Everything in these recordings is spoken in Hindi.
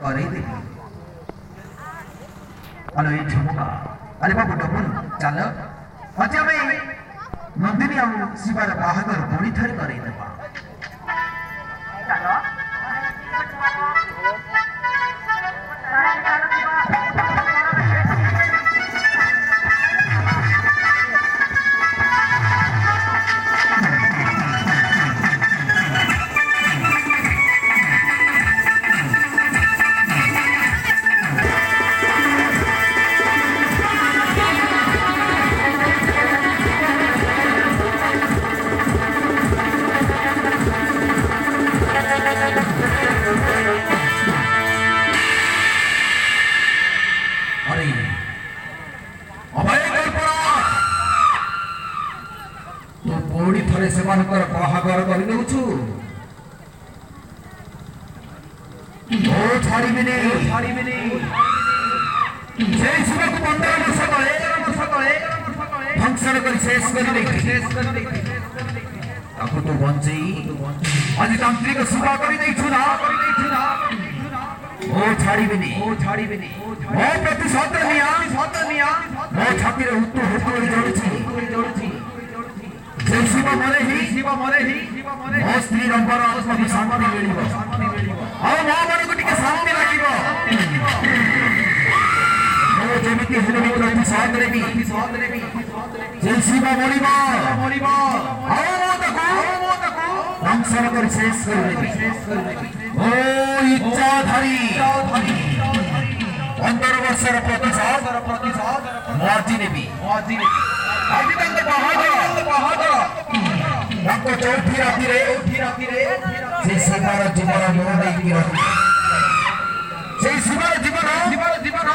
करे देवी अलो ये झुमका अरे बाबू डबल चल आज आम नंदिनी आ शिवार बाहागर पुणी थरे करे देबा चलो बाहागर कर फंक्शन कर शेष तो बंचई आज तांत्रिक सेवा छाड़बेनी मो प्रतिशोध मो छाती शिव मरे ही मो स्त्री रंगर आत्मा की शांति मिलिबो आ मो मन को टिके शांति लागिबो मो जेमिति हेले भी प्रतिशोध देबी जे शिव मरिबो आ मो तको फंक्शन कर शेष कर देबी ओ इच्छाधारी 15 वर्षर प्रतिशोध मर्जी नेबी चौथी राति से शिवार जीवन मोह शिवार जीवन चौथी राति जीवन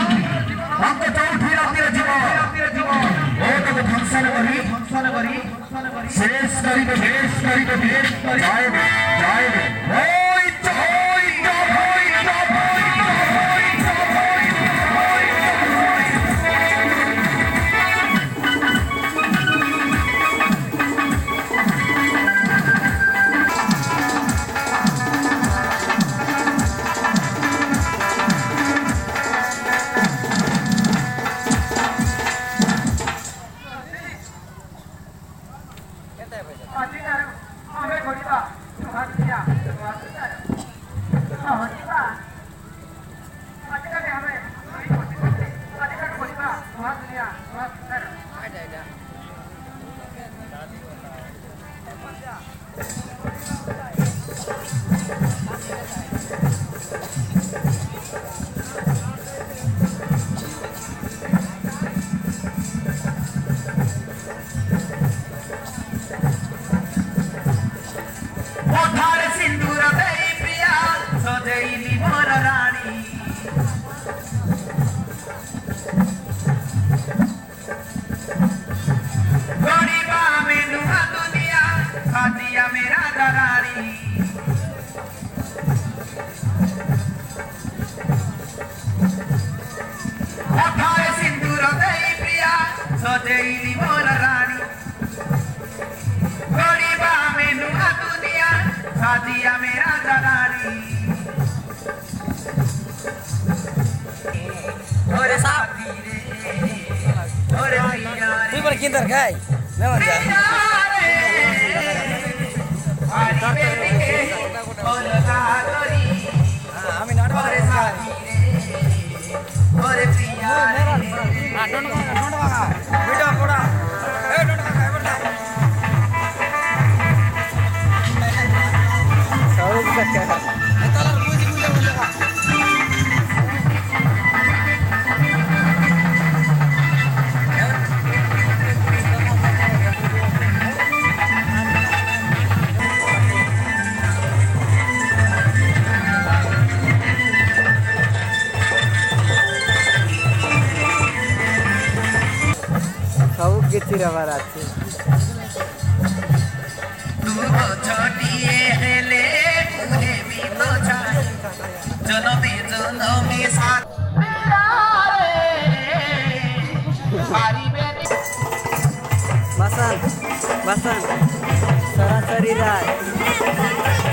फंक्शन करी शेष किधर गए मैं चिरावार আছে छोटिए हेले मुहे भी बोझा जनमे साथ बसन सरासरी राय